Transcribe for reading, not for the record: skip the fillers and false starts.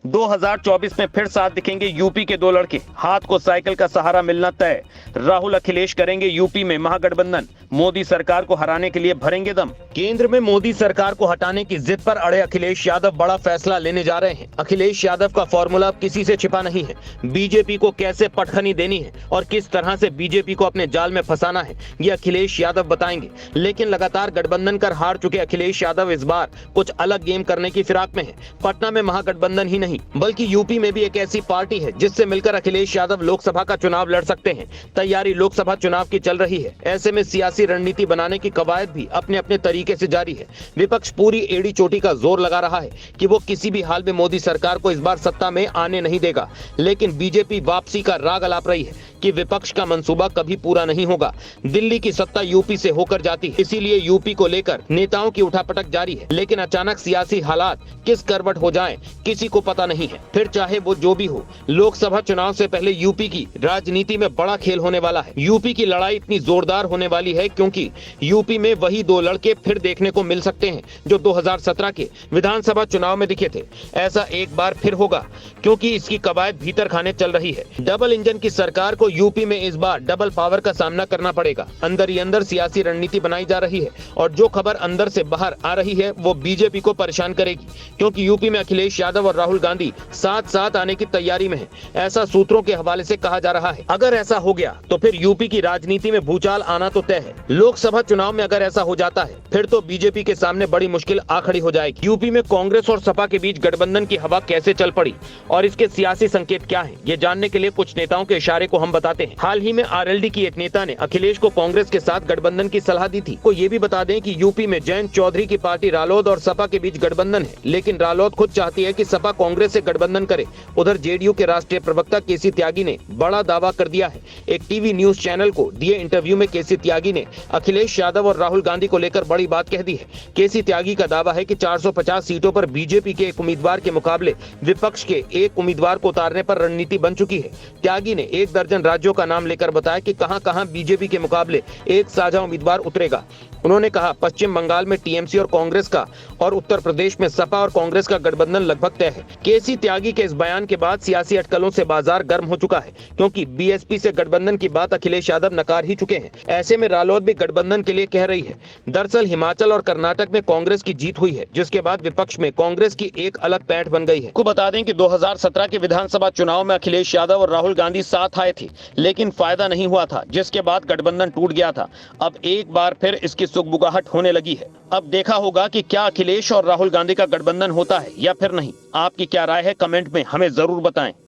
2024 में फिर साथ दिखेंगे यूपी के दो लड़के, हाथ को साइकिल का सहारा मिलना तय। राहुल अखिलेश करेंगे यूपी में महागठबंधन, मोदी सरकार को हराने के लिए भरेंगे दम। केंद्र में मोदी सरकार को हटाने की जिद पर अड़े अखिलेश यादव बड़ा फैसला लेने जा रहे हैं। अखिलेश यादव का फॉर्मूला अब किसी से छिपा नहीं है। बीजेपी को कैसे पटखनी देनी है और किस तरह से बीजेपी को अपने जाल में फंसाना है, ये अखिलेश यादव बताएंगे। लेकिन लगातार गठबंधन कर हार चुके अखिलेश यादव इस बार कुछ अलग गेम करने की फिराक में है। पटना में महागठबंधन ही नहीं बल्कि यूपी में भी एक ऐसी पार्टी है जिससे मिलकर अखिलेश यादव लोकसभा का चुनाव लड़ सकते हैं। तैयारी लोकसभा चुनाव की चल रही है। ऐसे में सियासी रणनीति बनाने की कवायद भी अपने अपने तरीके से जारी है। विपक्ष पूरी एड़ी चोटी का जोर लगा रहा है कि वो किसी भी हाल में मोदी सरकार को इस बार सत्ता में आने नहीं देगा। लेकिन बीजेपी वापसी का राग अलाप रही है कि विपक्ष का मंसूबा कभी पूरा नहीं होगा। दिल्ली की सत्ता यूपी से होकर जाती है, इसीलिए यूपी को लेकर नेताओं की उठापटक जारी है। लेकिन अचानक सियासी हालात किस करवट हो जाएं, किसी को पता नहीं है। फिर चाहे वो जो भी हो, लोकसभा चुनाव से पहले यूपी की राजनीति में बड़ा खेल होने वाला है। यूपी की लड़ाई इतनी जोरदार होने वाली है क्योंकि यूपी में वही दो लड़के फिर देखने को मिल सकते हैं जो 2017 के विधानसभा चुनाव में दिखे थे। ऐसा एक बार फिर होगा क्योंकि इसकी कवायद भीतर खाने चल रही है। डबल इंजन की सरकार को यूपी में इस बार डबल पावर का सामना करना पड़ेगा। अंदर ही अंदर सियासी रणनीति बनाई जा रही है और जो खबर अंदर से बाहर आ रही है वो बीजेपी को परेशान करेगी क्योंकि यूपी में अखिलेश यादव और राहुल गांधी साथ साथ आने की तैयारी में है। ऐसा सूत्रों के हवाले से कहा जा रहा है। अगर ऐसा हो गया तो फिर यूपी की राजनीति में भूचाल आना तो तय है। लोकसभा चुनाव में अगर ऐसा हो जाता है फिर तो बीजेपी के सामने बड़ी मुश्किल आ खड़ी हो जाएगी। यूपी में कांग्रेस और सपा के बीच गठबंधन की हवा कैसे चल पड़ी और इसके सियासी संकेत क्या है, ये जानने के लिए कुछ नेताओं के इशारे को हम बताते हैं। हाल ही में आरएलडी की एक नेता ने अखिलेश को कांग्रेस के साथ गठबंधन की सलाह दी थी। को ये भी बता दें कि यूपी में जयंत चौधरी की पार्टी रालोद और सपा के बीच गठबंधन है, लेकिन रालोद खुद चाहती है कि सपा कांग्रेस से गठबंधन करे। उधर जेडीयू के राष्ट्रीय प्रवक्ता केसी त्यागी ने बड़ा दावा कर दिया है। एक टीवी न्यूज चैनल को दिए इंटरव्यू में केसी त्यागी ने अखिलेश यादव और राहुल गांधी को लेकर बड़ी बात कह दी है। केसी त्यागी का दावा है कि 450 सीटों पर बीजेपी के एक उम्मीदवार के मुकाबले विपक्ष के एक उम्मीदवार को उतारने पर रणनीति बन चुकी है। त्यागी ने 1 दर्जन राज्यों का नाम लेकर बताया कि कहां-कहां बीजेपी के मुकाबले एक साझा उम्मीदवार उतरेगा। उन्होंने कहा पश्चिम बंगाल में टीएमसी और कांग्रेस का और उत्तर प्रदेश में सपा और कांग्रेस का गठबंधन लगभग तय है। केसी त्यागी के इस बयान के बाद सियासी अटकलों से बाजार गर्म हो चुका है क्योंकि बीएसपी से गठबंधन की बात अखिलेश यादव नकार ही चुके हैं। ऐसे में रालोद भी गठबंधन के लिए कह रही है। दरअसल हिमाचल और कर्नाटक में कांग्रेस की जीत हुई है, जिसके बाद विपक्ष में कांग्रेस की एक अलग पैठ बन गई है। को बता दें कि 2017 के विधानसभा चुनाव में अखिलेश यादव और राहुल गांधी साथ आए थे, लेकिन फायदा नहीं हुआ था, जिसके बाद गठबंधन टूट गया था। अब एक बार फिर इसकी सुगबुगाहट होने लगी है। अब देखा होगा कि क्या अखिलेश और राहुल गांधी का गठबंधन होता है या फिर नहीं। आपकी क्या राय है, कमेंट में हमें जरूर बताएं।